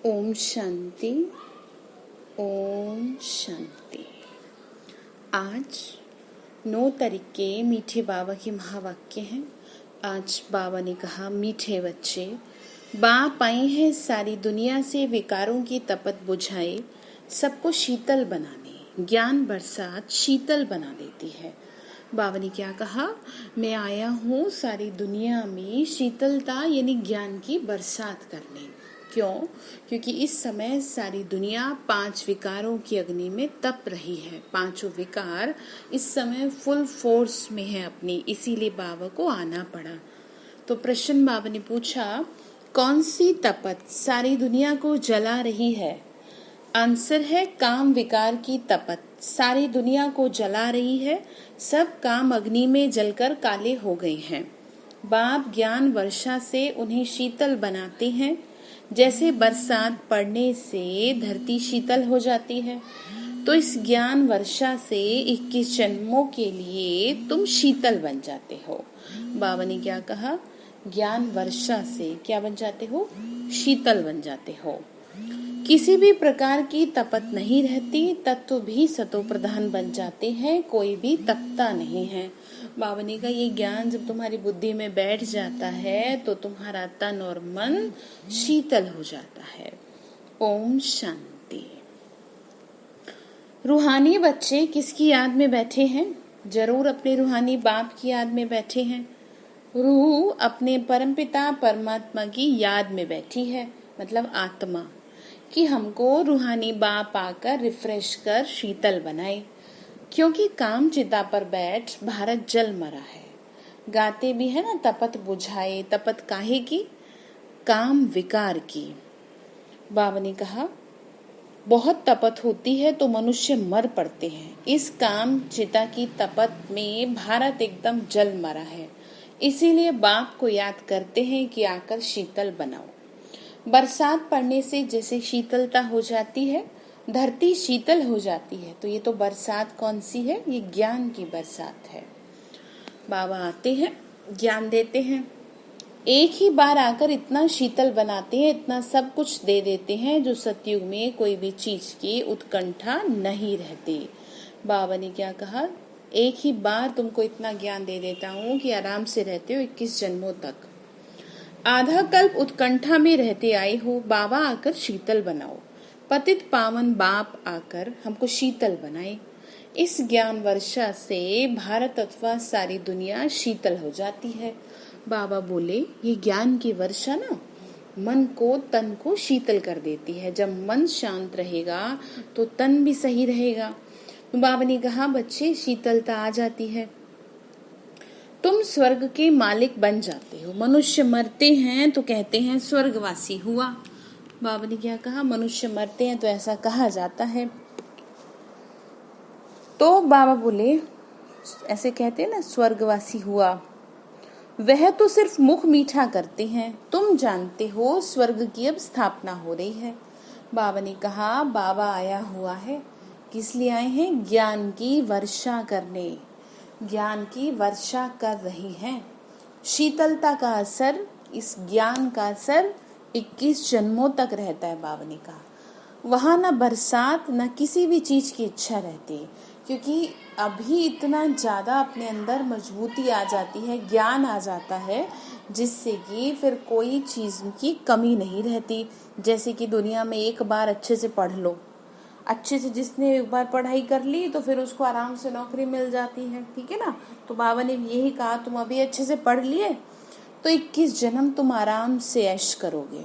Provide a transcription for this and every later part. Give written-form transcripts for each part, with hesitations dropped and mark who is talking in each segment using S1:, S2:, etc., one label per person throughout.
S1: ओम शांति। ओम शांति। आज 9 तारीख के मीठे बाबा के महावाक्य हैं। आज बाबा ने कहा, मीठे बच्चे, बाप आए हैं सारी दुनिया से विकारों की तपत बुझाए, सबको शीतल बनाने। ज्ञान बरसात शीतल बना देती है। बाबा ने क्या कहा? मैं आया हूँ सारी दुनिया में शीतलता यानी ज्ञान की बरसात करने। क्यों? क्योंकि इस समय सारी दुनिया 5 विकारों की अग्नि में तप रही है। 5 विकार इस समय फुल फोर्स में है अपनी, इसीलिए बाबा को आना पड़ा। तो प्रश्न बाबा ने पूछा, कौन सी तपत सारी दुनिया को जला रही है? आंसर है काम विकार की तपत सारी दुनिया को जला रही है। सब काम अग्नि में जलकर काले हो गए हैं। बाप ज्ञान वर्षा से उन्हें शीतल बनाते हैं। जैसे बरसात पड़ने से धरती शीतल हो जाती है, तो इस ज्ञान वर्षा से 21 जन्मों के लिए तुम शीतल बन जाते हो। बाबा ने क्या कहा? ज्ञान वर्षा से क्या बन जाते हो? शीतल बन जाते हो। किसी भी प्रकार की तपत नहीं रहती, तत्व भी सतो प्रधान बन जाते हैं, कोई भी तपता नहीं है। बाबा ने कहा, ये ज्ञान जब तुम्हारी बुद्धि में बैठ जाता है तो तुम्हारा तन और मन शीतल हो जाता है। ओम शांति। रूहानी बच्चे किसकी याद में बैठे हैं? जरूर अपने रूहानी बाप की याद में बैठे हैं। रूह अपने परमपिता परमात्मा की याद में बैठी है, मतलब आत्मा, कि हमको रूहानी बाप आकर रिफ्रेश कर शीतल बनाए। क्योंकि काम चिता पर बैठ भारत जल मरा है। गाते भी है ना, तपत बुझाए। तपत काहे की? काम विकार की। बाबा ने कहा, बहुत तपत होती है तो मनुष्य मर पड़ते हैं। इस काम चिता की तपत में भारत एकदम जल मरा है। इसीलिए बाप को याद करते हैं कि आकर शीतल बनाओ। बरसात पड़ने से जैसे शीतलता हो जाती है, धरती शीतल हो जाती है, तो ये तो बरसात कौन सी है? ये ज्ञान की बरसात है। बाबा आते हैं, ज्ञान देते हैं। एक ही बार आकर इतना शीतल बनाते हैं, इतना सब कुछ दे देते हैं जो सतयुग में कोई भी चीज की उत्कंठा नहीं रहती। बाबा ने क्या कहा? एक ही बार तुमको इतना ज्ञान दे देता हूँ कि आराम से रहते हो 21 जन्मों तक। आधा कल्प उत्कंठा में रहते आए हो, बाबा आकर शीतल बनाओ। पतित पावन बाप आकर हमको शीतल बनाए। इस ज्ञान वर्षा से भारत अथवा सारी दुनिया शीतल हो जाती है। बाबा बोले, ये ज्ञान की वर्षा ना मन को तन को शीतल कर देती है। जब मन शांत रहेगा तो तन भी सही रहेगा। बाबा ने कहा, बच्चे, शीतलता आ जाती है, तुम स्वर्ग के मालिक बन जाते हो। मनुष्य मरते हैं तो कहते हैं स्वर्गवासी हुआ। बाबा ने क्या कहा? मनुष्य मरते हैं तो ऐसा कहा जाता है। तो बाबा बोले, ऐसे कहते हैं ना, स्वर्गवासी हुआ। वह तो सिर्फ मुख मीठा करते हैं, तुम जानते हो स्वर्ग की अब स्थापना हो रही है। बाबा ने कहा, बाबा आया हुआ है। किस लिए आए हैं? ज्ञान की वर्षा करने। ज्ञान की वर्षा कर रही हैं। शीतलता का असर, इस ज्ञान का असर 21 जन्मों तक रहता है। बाबा ने कहा, वहां ना बरसात ना किसी भी चीज की इच्छा रहती, क्योंकि अभी इतना ज्यादा अपने अंदर मजबूती आ जाती है, ज्ञान आ जाता है, जिससे कि फिर कोई चीज की कमी नहीं रहती। जैसे कि दुनिया में एक बार अच्छे से पढ़ लो, अच्छे से जिसने एक बार पढ़ाई कर ली तो फिर उसको आराम से नौकरी मिल जाती है, ठीक है ना। तो बाबा ने यही कहा, तुम अभी अच्छे से पढ़ लिए तो 21 जन्म तुम आराम से ऐश करोगे।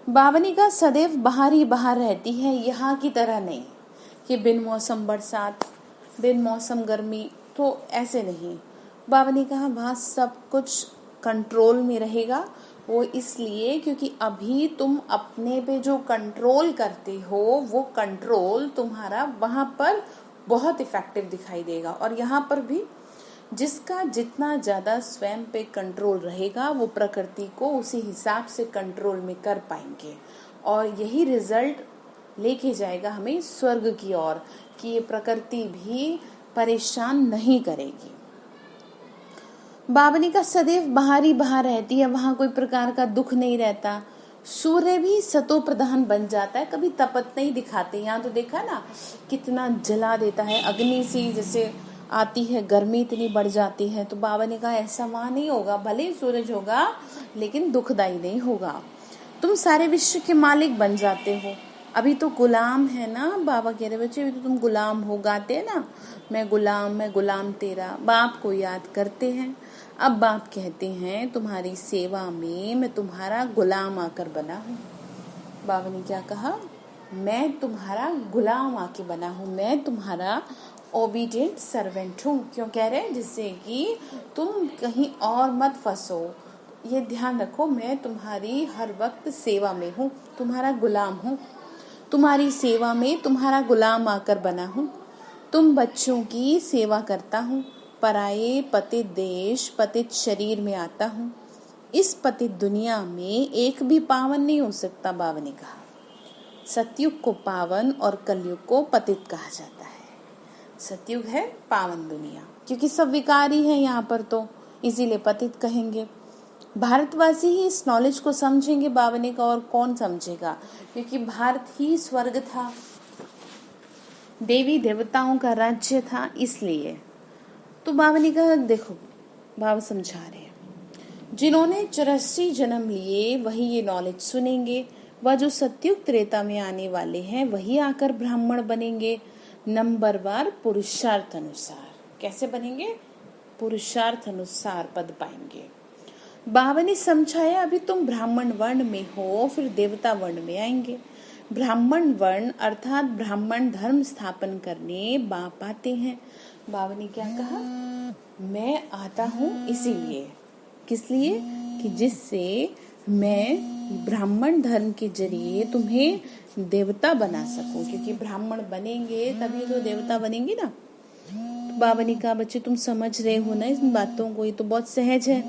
S1: बाबा ने कहा, सदैव बाहर ही बाहर रहती है, यहाँ की तरह नहीं कि बिन मौसम बरसात, बिन मौसम गर्मी, तो ऐसे नहीं। बाबा ने कहा, वहाँ सब कुछ कंट्रोल में रहेगा। वो इसलिए क्योंकि अभी तुम अपने पे जो कंट्रोल करते हो, वो कंट्रोल तुम्हारा वहां पर बहुत इफेक्टिव दिखाई देगा। और यहाँ पर भी जिसका जितना ज्यादा स्वयं पे कंट्रोल रहेगा, वो प्रकृति को उसी हिसाब से कंट्रोल में कर पाएंगे, और यही रिजल्ट लेके जाएगा हमें स्वर्ग की ओर, कि ये प्रकृति भी परेशान नहीं करेगी। बाबा ने कहा, सदैव बाहर ही बाहर रहती है, वहां कोई प्रकार का दुख नहीं रहता। सूर्य भी सतो प्रधान बन जाता है, कभी तपत नहीं दिखाते। यहाँ तो देखा ना कितना जला देता है, अग्नि सी जैसे आती है, गर्मी इतनी बढ़ जाती है। तो बाबा ने कहा ऐसा वहाँ नहीं होगा, भले ही सूरज होगा लेकिन दुखदाई नहीं होगा। तुम सारे विश्व के मालिक बन जाते हो। अभी तो गुलाम है ना, बाबा कह रहे बच्चे अभी तो तुम गुलाम हो, गाते हैं ना, मैं गुलाम तेरा। बाप को याद करते हैं। अब बाप कहते हैं तुम्हारी सेवा में मैं तुम्हारा गुलाम आकर बना हूँ। बाबा ने क्या कहा, मैं तुम्हारा गुलाम आके बना हूँ, मैं तुम्हारा ओबीडिएंट सर्वेंट हूँ। क्यों कह रहे हैं, जिससे कि तुम कहीं और मत फंसो। ये ध्यान रखो, मैं तुम्हारी हर वक्त सेवा में हूँ, तुम्हारा गुलाम हूँ। तुम्हारी सेवा में तुम्हारा गुलाम आकर बना हूँ। तुम बच्चों की सेवा करता हूँ। पराये पतित देश पतित शरीर में आता हूँ। इस पतित दुनिया में एक भी पावन नहीं हो सकता। बाबा ने कहा सतयुग को पावन और कलयुग को पतित कहा जाता है। सतयुग है पावन दुनिया, क्योंकि सब विकारी है यहाँ पर, तो इसीलिए पतित कहेंगे। भारतवासी ही इस नॉलेज को समझेंगे बाबा ने कहा, और कौन समझेगा, क्योंकि भारत ही स्वर्ग था, देवी देवताओं का राज्य था, इसलिए। तो बाबा ने कहा देखो, बाबा समझा रहे हैं, जिन्होंने 84 जन्म लिए वही ये नॉलेज सुनेंगे। वह जो सतयुग त्रेता में आने वाले हैं वही आकर ब्राह्मण बनेंगे, नंबरवार पुरुषार्थ अनुसार। कैसे बनेंगे, पुरुषार्थ अनुसार पद पाएंगे। बाबा ने समझाया अभी तुम ब्राह्मण वर्ण में हो, फिर देवता वर्ण में आएंगे। ब्राह्मण वर्ण अर्थात ब्राह्मण धर्म स्थापन करने बाप आते हैं। बाबा ने क्या कहा, मैं आता हूँ इसीलिए, किस लिए, कि जिससे मैं ब्राह्मण धर्म के जरिए तुम्हें देवता बना सकूं, क्योंकि ब्राह्मण बनेंगे तभी तो देवता बनेंगे ना। तो बाबा ने कहा बच्चे तुम समझ रहे हो ना इन बातों को, ये तो बहुत सहज है,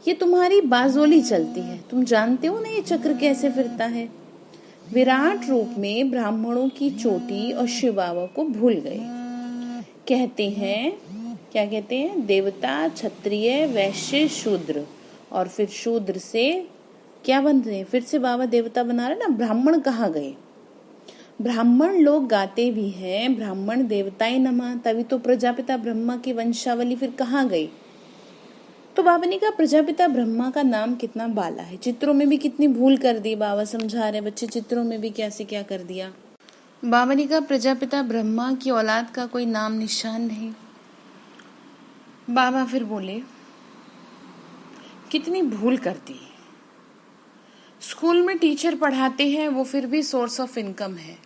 S1: ये तुम्हारी बाजोली चलती है, तुम जानते हो ना ये चक्र कैसे फिरता है। विराट रूप में ब्राह्मणों की चोटी और शिव बाबा को भूल गए। कहते हैं, क्या कहते हैं, देवता क्षत्रिय वैश्य शूद्र, और फिर शूद्र से क्या बन रहे हैं, फिर से बाबा देवता बना रहे ना। ब्राह्मण कहाँ गए, ब्राह्मण लोग गाते भी हैं ब्राह्मण देवताए नमः, तभी तो प्रजापिता ब्रह्मा की वंशावली फिर कहाँ गई। तो बाबा ने कहा प्रजापिता ब्रह्मा का नाम कितना बाला है, चित्रों में भी कितनी भूल कर दी। बाबा समझा रहे बच्चे, चित्रों में भी कैसे क्या कर दिया। बाबा ने कहा प्रजापिता ब्रह्मा की औलाद का कोई नाम निशान नहीं। बाबा फिर बोले कितनी भूल कर दी। स्कूल में टीचर पढ़ाते हैं वो फिर भी सोर्स ऑफ इनकम है,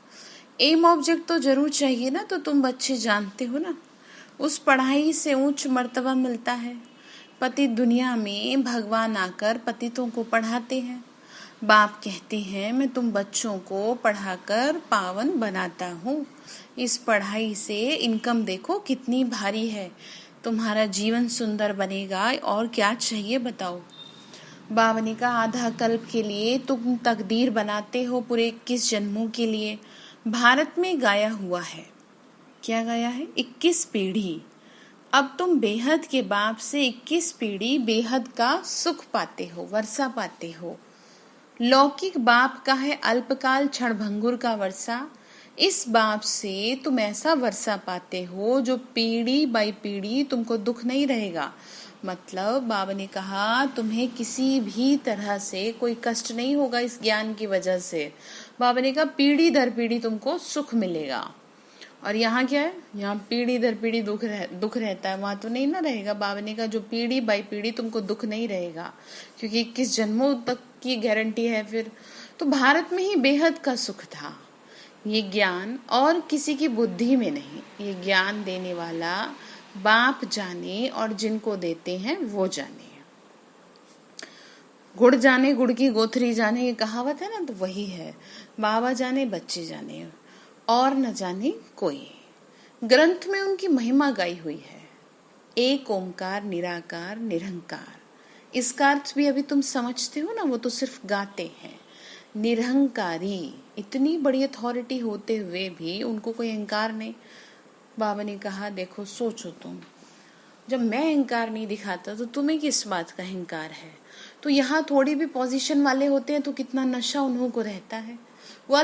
S1: एम ऑब्जेक्ट तो जरूर चाहिए ना। तो तुम बच्चे जानते हो ना, उस पढ़ाई से उच्च मर्तबा मिलता है। पतित दुनिया में भगवान आकर पतितों को पढ़ाते हैं। बाप कहते हैं मैं तुम बच्चों को पढ़ाकर पावन बनाता हूँ। इस पढ़ाई से इनकम देखो कितनी भारी है, तुम्हारा जीवन सुंदर बनेगा, और क्या चाहिए बताओ। बाबा ने कहा आधा कल्प के लिए तुम तकदीर बनाते हो, पूरे 21 जन्मों के लिए। भारत में गाया हुआ है, क्या गाया है, 21 पीढ़ी। अब तुम बेहद के बाप से 21 पीढ़ी बेहद का सुख पाते हो, वर्षा पाते हो। लौकिक बाप का है अल्पकाल क्षणभंगुर का वर्षा, इस बाप से तुम ऐसा वर्षा पाते हो जो पीढ़ी बाई पीढ़ी तुमको दुख नहीं रहेगा। मतलब बाबा ने कहा तुम्हें किसी भी तरह से कोई कष्ट नहीं होगा इस ज्ञान की वजह से। बाबा ने कहा पीढ़ी दर पीढ़ी तुमको सुख मिलेगा। और यहाँ क्या है, यहाँ पीढ़ी दर पीढ़ी दुख रहता है, वहां तो नहीं ना रहेगा। बाबा ने कहा जो पीढ़ी बाई पीढ़ी तुमको दुख नहीं रहेगा, क्योंकि 21 जन्मों तक की गारंटी है। फिर तो भारत में ही बेहद का सुख था ये ज्ञान, और किसी की बुद्धि में नहीं। ये ज्ञान देने वाला बाप जाने, और जिनको देते हैं वो जाने। गुड़ जाने गुड़ की गोथरी जाने, ये कहावत है ना, तो वही है। बाबा जाने बच्चे जाने, और न जाने कोई। ग्रंथ में उनकी महिमा गाई हुई है, एक ओंकार निराकार निरंकार। इसका अर्थ भी अभी तुम समझते हो ना, वो तो सिर्फ गाते हैं। निरहंकारी, इतनी बड़ी अथॉरिटी होते हुए भी उनको कोई अहंकार नहीं। बाबा ने कहा देखो सोचो तुम, जब मैं अहंकार नहीं दिखाता तो तुम्हें किस बात का अहंकार है। तो यहाँ थोड़ी भी पोजीशन वाले होते हैं तो कितना नशा उन्हों को रहता है। वो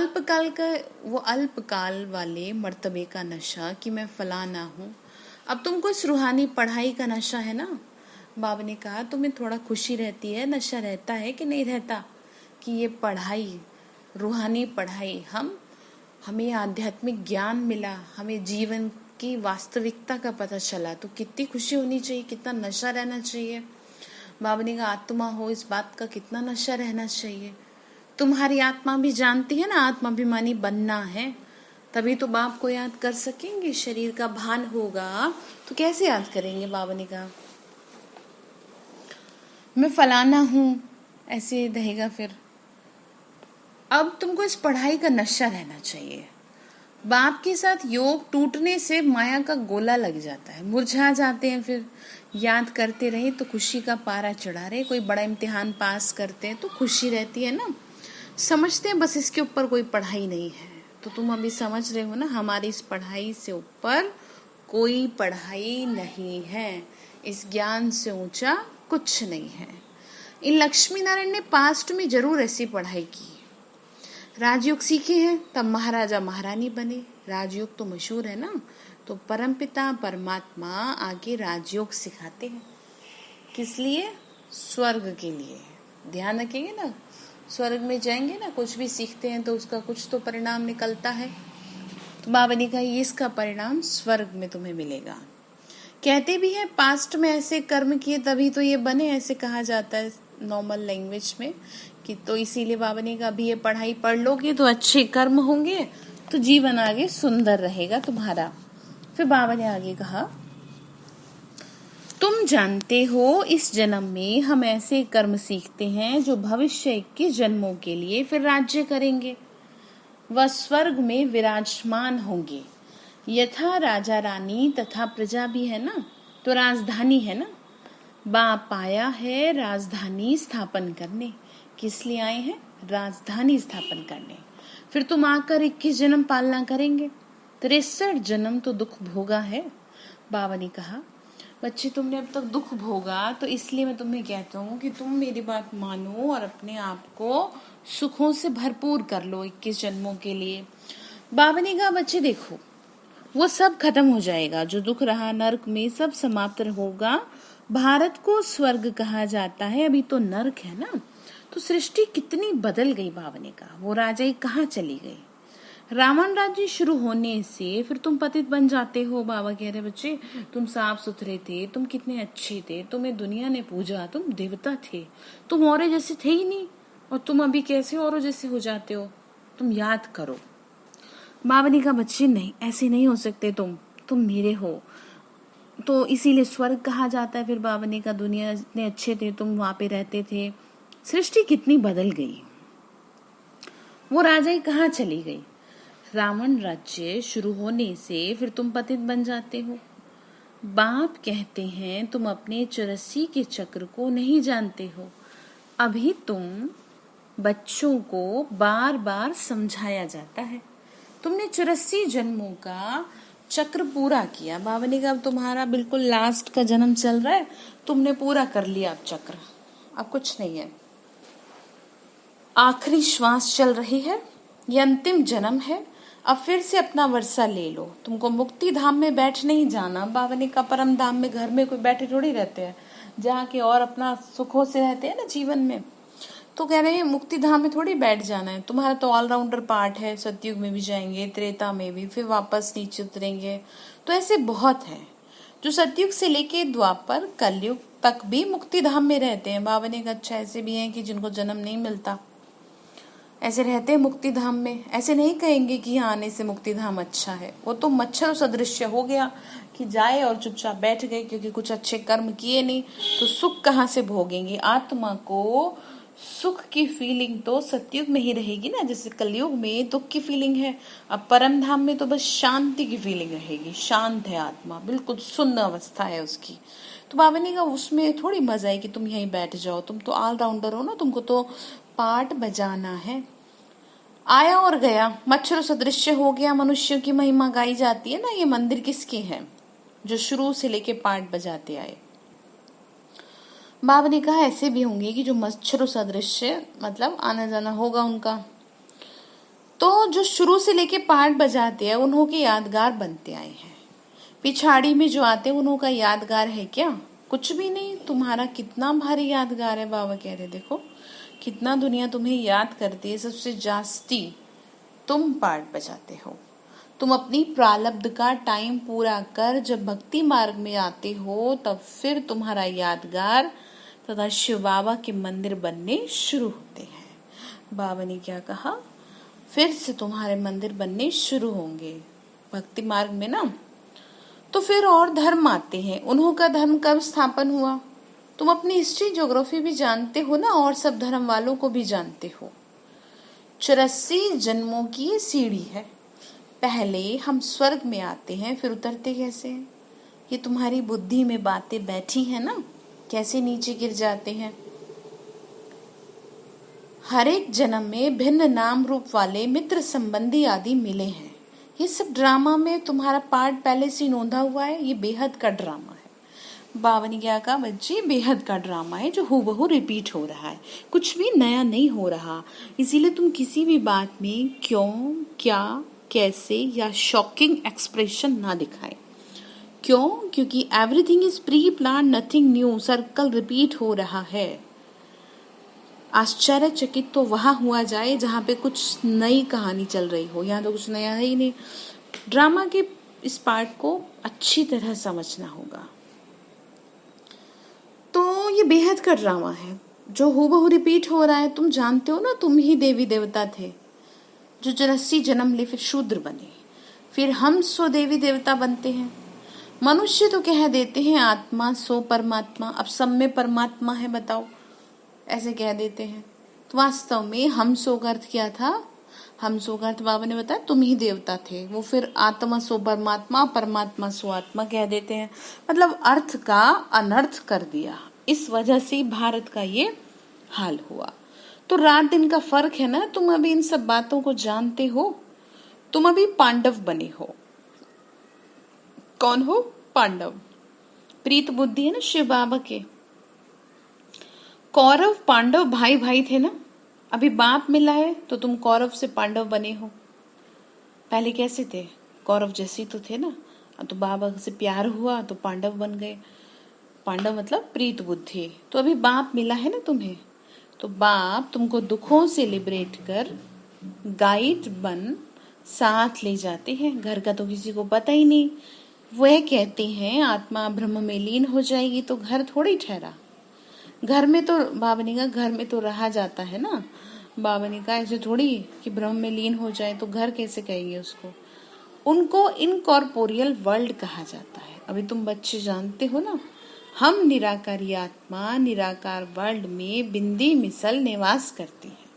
S1: अल्पकाल वाले मर्तबे का नशा कि मैं फलाना हूँ। अब तुमको इस रूहानी पढ़ाई का नशा है ना। बाबा ने कहा तुम्हें थोड़ा खुशी रहती है, नशा रहता है कि नहीं रहता कि ये पढ़ाई, रूहानी पढ़ाई, हमें आध्यात्मिक ज्ञान मिला, हमें जीवन की वास्तविकता का पता चला, तो कितनी खुशी होनी चाहिए, कितना नशा रहना चाहिए। बाबा ने कहा आत्मा हो इस बात का कितना नशा रहना चाहिए। तुम्हारी आत्मा भी जानती है ना आत्माभिमानी बनना है, तभी तो बाप को याद कर सकेंगे। शरीर का भान होगा तो कैसे याद करेंगे। बाबा ने कहा मैं फलाना हूँ, ऐसे रहेगा फिर। अब तुमको इस पढ़ाई का नशा रहना चाहिए। बाप के साथ योग टूटने से माया का गोला लग जाता है, मुरझा जाते हैं। फिर याद करते रहे तो खुशी का पारा चढ़ा रहे। कोई बड़ा इम्तिहान पास करते हैं तो खुशी रहती है ना। समझते हैं बस इसके ऊपर कोई पढ़ाई नहीं है। तो तुम अभी समझ रहे हो ना, हमारी इस पढ़ाई से ऊपर कोई पढ़ाई नहीं है। इस ज्ञान से ऊंचा कुछ नहीं है। इन लक्ष्मी नारायण ने पास्ट में जरूर ऐसी पढ़ाई की, राजयोग सीखे हैं, तब महाराजा महारानी बने। राजयोग तो मशहूर है ना। तो परमपिता परमात्मा आगे राजयोग सिखाते हैं। किस लिए? स्वर्ग के लिए। ध्यान रखेंगे ना, स्वर्ग में जाएंगे ना, कुछ भी सीखते हैं तो उसका कुछ तो परिणाम निकलता है। तो बाबा ने कहा ये इसका परिणाम स्वर्ग में तुम्हें मिलेगा। कहते भी हैं पास्ट में ऐसे कर्म किए तभी तो ये बने, ऐसे कहा जाता है नॉर्मल लैंग्वेज में कि। तो इसीलिए बाबा ने कहा अभी ये पढ़ाई पढ़ लोगे तो अच्छे कर्म होंगे, तो जीवन आगे सुंदर रहेगा तुम्हारा। फिर बाबा ने आगे कहा तुम जानते हो इस जन्म में हम ऐसे कर्म सीखते हैं जो भविष्य के जन्मों के लिए फिर राज्य करेंगे, वह स्वर्ग में विराजमान होंगे। यथा राजा रानी तथा प्रजा भी है ना, तो राजधानी है ना। बाप आया है राजधानी स्थापन करने। किस लिए आए हैं? राजधानी स्थापन करने। फिर तुम आकर 21 जन्म पालना करेंगे। 63 जन्म तो दुख भोगा है। बाबा ने कहा बच्चे तुमने अब तक दुख भोगा, तो इसलिए मैं तुम्हें कहता हूँ कि तुम मेरी बात मानो और अपने आप को सुखों से भरपूर कर लो 21 जन्मों के लिए। बाबा ने कहा बच्चे देखो वो सब खत्म हो जाएगा, जो दुख रहा नरक में सब समाप्त होगा। भारत को स्वर्ग कहा जाता है, अभी तो नरक है ना। तो सृष्टि कितनी बदल गई। बाबा ने कहा वो राजाई कहाँ चली गई। रावण राज्य शुरू होने से फिर तुम पतित बन जाते हो। बाबा कह रहे बच्चे तुम साफ सुथरे थे, तुम कितने अच्छे थे, तुम्हें दुनिया ने पूजा, तुम देवता थे, तुम औरों जैसे थे ही नहीं, और तुम अभी कैसे औरों जैसे हो जाते हो। तुम याद करो। बाबा ने कहा बच्चे नहीं, ऐसे नहीं हो सकते, तुम मेरे हो। तो इसीलिए स्वर्ग कहा जाता है। फिर बाबा ने कहा दुनिया इतने अच्छे थे, तुम वहां पे रहते थे, सृष्टि कितनी बदल गई। वो राजाई कहाँ चली गई। रावण राज्य शुरू होने से फिर तुम पतित बन जाते हो। बाप कहते हैं तुम अपने 84 के चक्र को नहीं जानते हो। अभी तुम बच्चों को बार बार समझाया जाता है। तुमने 84 जन्मों का चक्र पूरा किया। बाबा ने कहा अब तुम्हारा बिल्कुल लास्ट का जन्म चल रहा है, तुमने पूरा कर लिया अब चक्र, अब कुछ नहीं है। आखिरी श्वास चल रही है, ये अंतिम जन्म है। अब फिर से अपना वर्षा ले लो। तुमको मुक्ति धाम में बैठ नहीं जाना। बाबा ने कहा परम धाम में घर में कोई बैठे थोड़ी रहते हैं, जहाँ के और अपना सुखों से रहते हैं ना जीवन में। तो कह रहे हैं मुक्ति धाम में थोड़ी बैठ जाना है। तुम्हारा तो ऑलराउंडर पार्ट है, सतयुग में भी जाएंगे, त्रेता में भी, फिर वापस नीचे उतरेंगे। तो ऐसे बहुत है जो सतयुग से लेके द्वापर कलयुग तक भी मुक्ति धाम में रहते हैं। बाबा ने कहा अच्छा ऐसे भी हैं कि जिनको जन्म नहीं मिलता, ऐसे रहते हैं मुक्ति धाम में। ऐसे नहीं कहेंगे कि यहाँ आने से मुक्ति धाम अच्छा है। वो तो मच्छर सदृश्य हो गया कि जाए और चुपचाप बैठ गए, क्योंकि कुछ अच्छे कर्म किए नहीं, तो सुख कहाँ से भोगेंगे। आत्मा को सुख की फीलिंग तो सतयुग में ही रहेगी ना, जैसे कलयुग में दुख की फीलिंग है। अब परम धाम में तो बस शांति की फीलिंग रहेगी। शांत है आत्मा, बिल्कुल सुन्न अवस्था है उसकी। तो बाबा ने कहा उसमें थोड़ी मजा है कि तुम यहीं बैठ जाओ, तुम तो ऑलराउंडर हो ना, तुमको तो पार्ट बजाना है। आया और गया, मच्छर सदृश्य हो गया, मनुष्यों की महिमा गाई जाती है ना। ये मंदिर किसके है? जो शुरू से लेके पाठ बजाते आए। बाबा ने कहा ऐसे भी होंगे कि जो मच्छरों सदृश मतलब आना जाना होगा उनका, तो जो शुरू से लेके पाठ बजाते हैं उन्हों के यादगार बनते आए हैं। पिछाड़ी में जो आते हैं उन्हों का यादगार है क्या? कुछ भी नहीं। तुम्हारा कितना भारी यादगार है। बाबा कह रहे देखो कितना दुनिया तुम्हें याद करती है, सबसे जास्ती तुम पाठ बजाते हो। तुम अपनी प्रारब्ध का टाइम पूरा कर जब भक्ति मार्ग में आते हो तब फिर तुम्हारा यादगार तथा शिव बाबा के मंदिर बनने शुरू होते हैं। बाबा ने क्या कहा? फिर से तुम्हारे मंदिर बनने शुरू होंगे भक्ति मार्ग में ना। तो फिर और धर्म आते हैं। उन्हों का धर्म कब स्थापन हुआ? तुम अपनी हिस्ट्री ज्योग्राफी भी जानते हो ना, और सब धर्म वालों को भी जानते हो। 84 जन्मों की ये सीढ़ी है। पहले हम स्वर्ग में आते हैं, फिर उतरते कैसे हैं? ये तुम्हारी बुद्धि में बातें बैठी हैं ना, कैसे नीचे गिर जाते हैं। हर एक जन्म में भिन्न नाम रूप वाले मित्र संबंधी आदि मिले हैं। ये सब ड्रामा में तुम्हारा पार्ट पहले से नोंधा हुआ है। ये बेहद का ड्रामा है। बाबा ने क्या कहा? बच्चे बेहद का ड्रामा है जो हूबहू रिपीट हो रहा है, कुछ भी नया नहीं हो रहा। इसीलिए तुम किसी भी बात में क्यों, क्या, कैसे या शॉकिंग एक्सप्रेशन ना दिखाएं। क्यों? क्योंकि everything is pre plan, nothing new. Circle repeat हो रहा है। आश्चर्यचकित तो वहां हुआ जाए जहां पे कुछ नई कहानी चल रही हो। यहाँ तो कुछ नया है ही नहीं। ड्रामा के इस पार्ट को अच्छी तरह समझना होगा। तो ये बेहद का ड्रामा है जो हूबहू रिपीट हो रहा है। तुम जानते हो ना, तुम ही देवी देवता थे जो 84 जन्म ले फिर शूद्र बने, फिर हम सो देवी देवता बनते हैं। मनुष्य तो कह देते हैं आत्मा सो परमात्मा। अब सब में परमात्मा है, बताओ, ऐसे कह देते हैं। तो वास्तव में हम सो का अर्थ क्या था? हम सो का अर्थ बाबा ने बताया तुम ही देवता थे। वो फिर आत्मा सो परमात्मा, परमात्मा सो आत्मा कह देते हैं। मतलब अर्थ का अनर्थ कर दिया। इस वजह से भारत का ये हाल हुआ। तो रात दिन का फर्क है ना। तुम अभी इन सब बातों को जानते हो। तुम अभी पांडव बने हो। कौन हो? पांडव। प्रीत बुद्धि है ना शिव बाबा के। कौरव पांडव भाई भाई थे ना। अभी बाप मिला है तो तुम कौरव से पांडव बने हो। पहले कैसे थे? कौरव जैसे तो थे ना। अब तो बाबा से प्यार हुआ तो पांडव बन गए। पांडव मतलब प्रीत बुद्धि। तो अभी बाप मिला है ना तुम्हें, तो बाप तुमको दुखों से लिबरेट कर गाइड बन साथ ले जाते हैं। घर का तो किसी को पता ही नहीं। वह कहते हैं आत्मा ब्रह्म में लीन हो जाएगी तो घर थोड़ी ठहरा। घर में तो बाबा ने कहा घर में तो रहा जाता है ना। बाबा ने कहा ऐसे थोड़ी कि ब्रह्म में लीन हो जाए तो घर कैसे कहेंगे उसको। उनको इनकॉर्पोरियल वर्ल्ड कहा जाता है। अभी तुम बच्चे जानते हो ना, हम निराकारी आत्मा निराकार वर्ल्ड में बिंदी मिसल निवास करती है।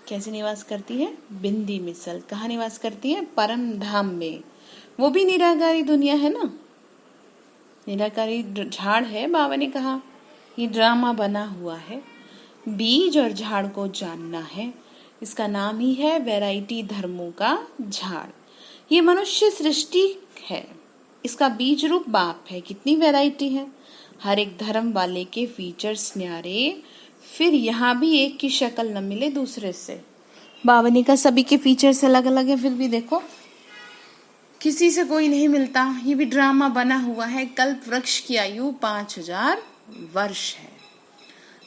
S1: कैसे निवास करती है? बिंदी मिसल। कहाँ निवास करती है? परम धाम में। वो भी निराकारी दुनिया है ना। निराकारी झाड़ है। बाबा ने कहा ये ड्रामा बना हुआ है। बीज और झाड़ को जानना है। इसका नाम ही है वैरायटी धर्मों का झाड़। ये मनुष्य सृष्टि है। इसका बीज रूप बाप है। कितनी वैरायटी है। हर एक धर्म वाले के फीचर्स न्यारे। फिर यहाँ भी एक की शक्ल न मिले दूसरे से। बाबा ने कहा सभी के फीचर्स अलग अलग है, फिर भी देखो किसी से कोई नहीं मिलता। ये भी ड्रामा बना हुआ है। कल्प वृक्ष की आयु 5000 वर्ष है।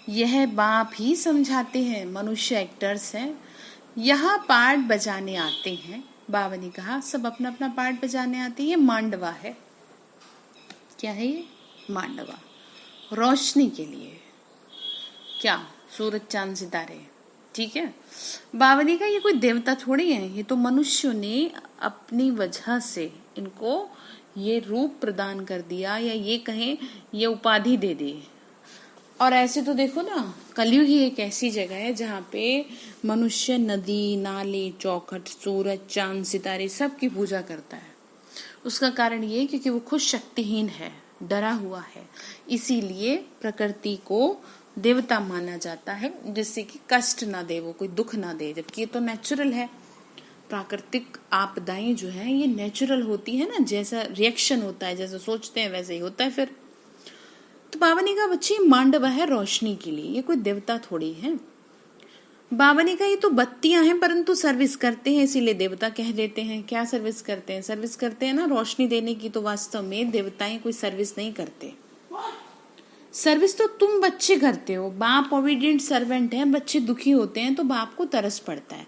S1: यह बाप ही समझाते हैं। मनुष्य एक्टर्स हैं। यहाँ पार्ट बजाने आते हैं। बाबा ने कहा सब अपना अपना पार्ट बजाने आते हैं। ये मांडवा है। क्या है ये? मांडवा। रोशनी के लिए। क्या? सूरज चांद सितारे। ठीक है। बाबा ने कहा ये कोई देवता थोड़ी है। ये तो मनुष्यों ने अपनी वजह से इनको ये रूप प्रदान कर दिया, या ये कहें ये उपाधि दे दी। और ऐसे तो देखो ना, कलयुग ही एक ऐसी जगह है जहाँ पे मनुष्य नदी, नाले, चौखट, सूरज, चांद, सितारे सब की पूजा करता है। उसका कारण ये क्योंकि वो खुद शक्तिहीन है, डरा हुआ है। इसीलिए प्रकृति को देवता माना जाता है, जिससे कि कष्ट ना दे, वो कोई दुख ना दे, जबकि ये तो नेचुरल है। प्राकृतिक आपदाएं जो है ये नेचुरल होती है ना, जैसा रिएक्शन होता है, जैसा सोचते हैं वैसे ही होता है फिर। तो बाबा ने कहा बच्ची मांडव है रोशनी के लिए, ये कोई देवता थोड़ी है। बाबा ने कहा ये तो बत्तियां हैं परंतु सर्विस करते हैं इसीलिए देवता कह देते हैं। क्या सर्विस करते हैं? सर्विस करते हैं ना रोशनी देने की। तो वास्तव में देवताएं कोई सर्विस नहीं करते, सर्विस तो तुम बच्चे करते हो। बाप ओबीडिएंट सर्वेंट है, बच्चे दुखी होते हैं तो बाप को तरस पड़ता है।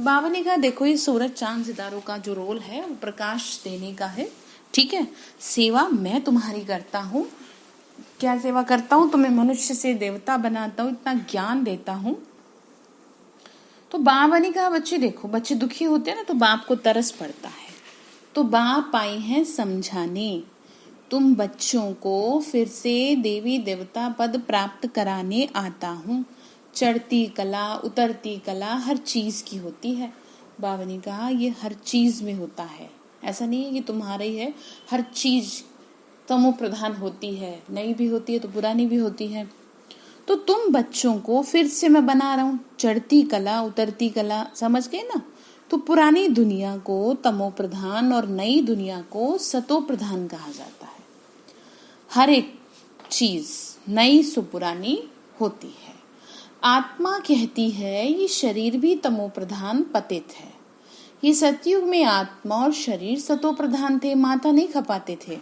S1: बाबा ने कहा देखो ये सूरज चांद सितारों का जो रोल है वो प्रकाश देने का है, ठीक है। सेवा मैं तुम्हारी करता हूँ। क्या सेवा करता हूँ? तुम्हें मनुष्य से देवता बनाता हूँ, इतना ज्ञान देता हूँ। तो बाबा ने कहा बच्चे देखो, बच्चे दुखी होते हैं ना तो बाप को तरस पड़ता है, तो बाप आए हैं समझाने। तुम बच्चों को फिर से देवी देवता पद प्राप्त कराने आता हूँ। चढ़ती कला उतरती कला हर चीज की होती है। बाबा ने कहा ये हर चीज में होता है, ऐसा नहीं है कि तुम्हारा ही है। हर चीज तमो प्रधान होती है, नई भी होती है तो पुरानी भी होती है। तो तुम बच्चों को फिर से मैं बना रहा हूँ, चढ़ती कला उतरती कला, समझ गए ना। तो पुरानी दुनिया को तमो प्रधान और नई दुनिया को सतो प्रधान कहा जाता है। हर एक चीज नई सो पुरानी होती है। आत्मा कहती है ये शरीर भी तमो प्रधान पतित है। ये सतयुग में आत्मा और शरीर सतो प्रधान थे, माथा नहीं खपाते थे,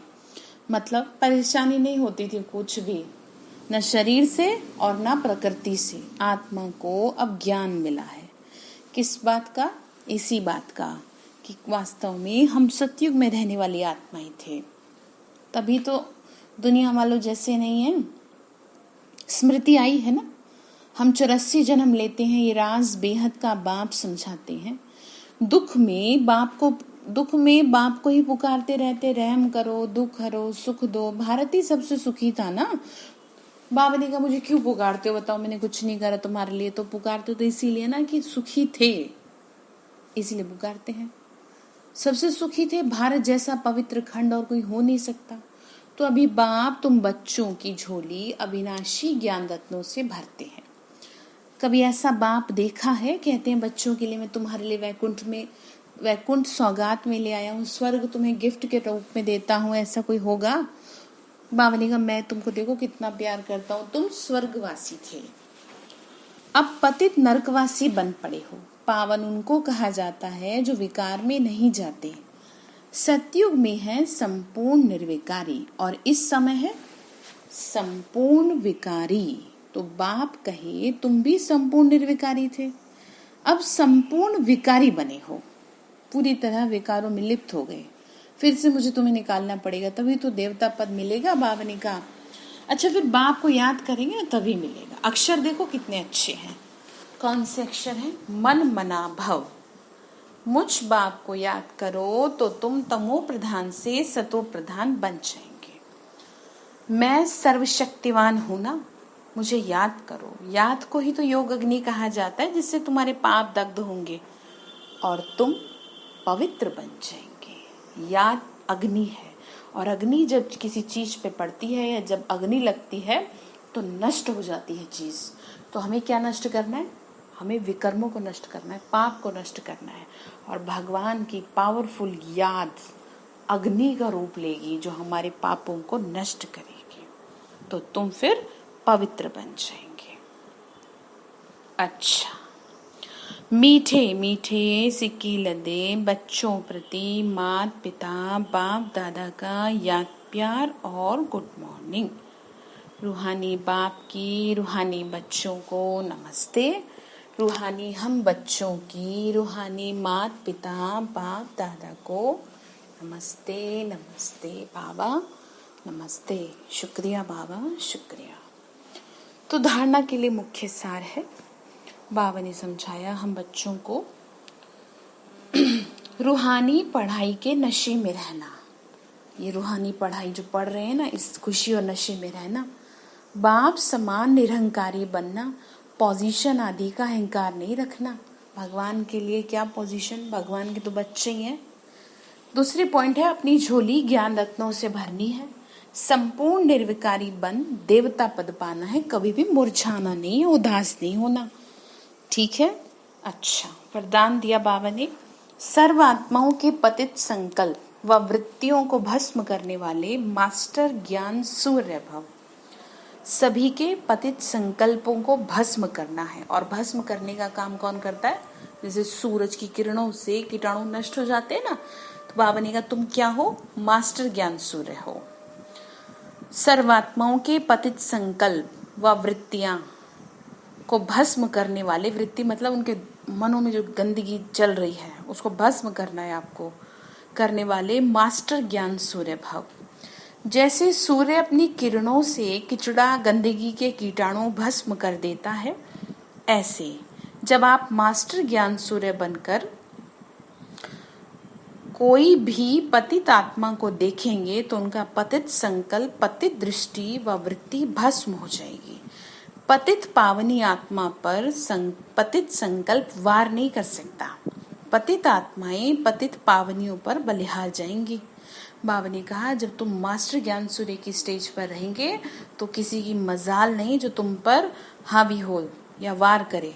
S1: मतलब परेशानी नहीं होती थी कुछ भी, न शरीर से और न प्रकृति से। आत्मा को अब ज्ञान मिला है। किस बात का? इसी बात का कि वास्तव में हम सतयुग में रहने वाली आत्माएं थे, तभी तो दुनिया वालों जैसे नहीं है। स्मृति आई है ना, हम 84 जन्म लेते हैं, ये राज बेहद का बाप समझाते हैं। दुख में बाप को ही पुकारते रहते, रहम करो, दुख हरो, सुख दो। भारत ही सबसे सुखी था ना। बाबा ने कहा मुझे क्यों पुकारते हो बताओ, मैंने कुछ नहीं करा तुम्हारे लिए। तो पुकारते तो इसीलिए ना कि सुखी थे, इसीलिए पुकारते हैं। सबसे सुखी थे, भारत जैसा पवित्र खंड और कोई हो नहीं सकता। तो अभी बाप तुम बच्चों की झोली अविनाशी ज्ञान रत्नों से भरते हैं। कभी ऐसा बाप देखा है? कहते हैं बच्चों के लिए मैं तुम्हारे लिए वैकुंठ सौगात में ले आया हूँ, स्वर्ग तुम्हें गिफ्ट के रूप में देता हूँ, ऐसा कोई होगा? बाबा ने कहा मैं तुमको देखो कितना प्यार करता हूँ, तुम स्वर्गवासी थे, अब पतित नरकवासी बन पड़े हो। पावन उनको कहा जाता है जो विकार में नहीं जाते। सतयुग में है संपूर्ण निर्विकारी और इस समय है संपूर्ण विकारी। तो बाप कहे तुम भी संपूर्ण निर्विकारी थे, अब संपूर्ण विकारी बने हो, पूरी तरह विकारों में लिप्त हो गए। फिर से मुझे तुम्हें निकालना पड़ेगा तभी तो देवता पद मिलेगा। बाबा ने कहा अच्छा फिर बाप को याद करेंगे ना तभी मिलेगा। अक्षर देखो कितने अच्छे हैं। कौन से अक्षर हैं? मन मना भव। मुझ बाप को याद करो तो तुम तमो प्रधान से सतो प्रधान बन जाएंगे। मैं सर्वशक्तिवान हूं ना, मुझे याद करो। याद को ही तो योग अग्नि कहा जाता है, जिससे तुम्हारे पाप दग्ध होंगे और तुम पवित्र बन जाएंगे। याद अग्नि है और अग्नि जब किसी चीज पे पड़ती है या जब अग्नि लगती है तो नष्ट हो जाती है चीज। तो हमें क्या नष्ट करना है? हमें विकर्मों को नष्ट करना है, पाप को नष्ट करना है। और भगवान की पावरफुल याद अग्नि का रूप लेगी जो हमारे पापों को नष्ट करेगी, तो तुम फिर पवित्र बन जाएंगे। अच्छा, मीठे मीठे सिक्की लदे बच्चों प्रति माता पिता बाप दादा का याद प्यार और गुड मॉर्निंग। रूहानी बाप की रूहानी बच्चों को नमस्ते। रूहानी हम बच्चों की रूहानी माता पिता बाप दादा को नमस्ते। नमस्ते बाबा, नमस्ते। शुक्रिया बाबा, शुक्रिया। तो धारणा के लिए मुख्य सार है, बाबा ने समझाया हम बच्चों को रूहानी पढ़ाई के नशे में रहना। ये रूहानी पढ़ाई जो पढ़ रहे हैं ना, इस खुशी और नशे में रहना। बाप समान निरहंकारी बनना, पोजीशन आदि का अहंकार नहीं रखना। भगवान के लिए क्या पोजीशन, भगवान के तो बच्चे ही हैं। दूसरी पॉइंट है अपनी झोली ज्ञान रत्नों से भरनी है। संपूर्ण निर्विकारी बन देवता पद पाना है, कभी भी मुरझाना नहीं है, उदास नहीं होना, ठीक है। अच्छा, वरदान दिया बाबा ने, सर्वात्माओं के पतित संकल्प व वृत्तियों को भस्म करने वाले मास्टर ज्ञान सूर्य भव। सभी के पतित संकल्पों को भस्म करना है, और भस्म करने का काम कौन करता है? जैसे सूरज की किरणों से कीटाणु नष्ट हो जाते हैं ना, तो बाबा ने कहा तुम क्या हो? मास्टर ज्ञान सूर्य हो। सर्वात्माओं के पतित संकल्प व वृत्तियां को भस्म करने वाले, वृत्ति मतलब उनके मनों में जो गंदगी चल रही है उसको भस्म करना है आपको, करने वाले मास्टर ज्ञान सूर्य भव। जैसे सूर्य अपनी किरणों से किचड़ा गंदगी के कीटाणु भस्म कर देता है, ऐसे जब आप मास्टर ज्ञान सूर्य बनकर कोई भी पतित आत्मा को देखेंगे तो उनका पतित संकल्प, पतित दृष्टि व वृत्ति भस्म हो जाएगी। पतित पावनी आत्मा पर पतित संकल्प वार नहीं कर सकता। पतित आत्माएं पतित पावनियों पर बलिहार जाएंगी। बाबा ने कहा जब तुम मास्टर ज्ञान सूर्य की स्टेज पर रहेंगे तो किसी की मजाल नहीं जो तुम पर हावी हो या वार करे,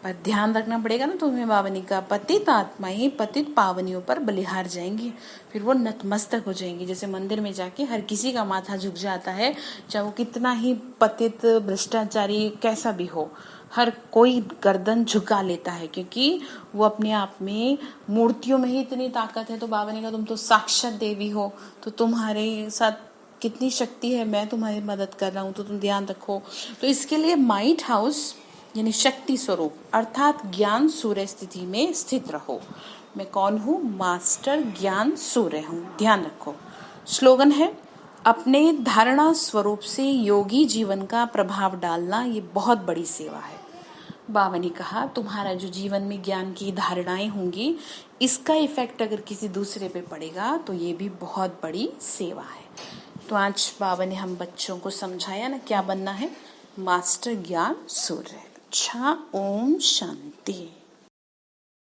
S1: पर ध्यान रखना पड़ेगा ना तुम्हें। बाबा ने कहा पतित आत्माएं पतित पावनियों पर बलिहार जाएंगी, फिर वो नतमस्तक हो जाएंगी। जैसे मंदिर में जाके हर किसी का माथा झुक जाता है, चाहे वो कितना ही पतित भ्रष्टाचारी कैसा भी हो, हर कोई गर्दन झुका लेता है, क्योंकि वो अपने आप में मूर्तियों में ही इतनी ताकत है। तो बाबा ने कहा तुम तो साक्षात देवी हो, तो तुम्हारे साथ कितनी शक्ति है, मैं तुम्हारी मदद कर रहा हूँ, तो तुम ध्यान रखो। तो इसके लिए माइट हाउस यानी शक्ति स्वरूप अर्थात ज्ञान सूर्य स्थिति में स्थित रहो। मैं कौन हूँ? मास्टर ज्ञान सूर्य हूँ, ध्यान रखो। स्लोगन है अपने धारणा स्वरूप से योगी जीवन का प्रभाव डालना, ये बहुत बड़ी सेवा है। बाबा ने कहा तुम्हारा जो जीवन में ज्ञान की धारणाएं होंगी, इसका इफेक्ट अगर किसी दूसरे पे पड़ेगा तो ये भी बहुत बड़ी सेवा है। तो आज बाबा ने हम बच्चों को समझाया ना क्या बनना है? मास्टर ज्ञान सूर्य। अच्छा, ओम शांति।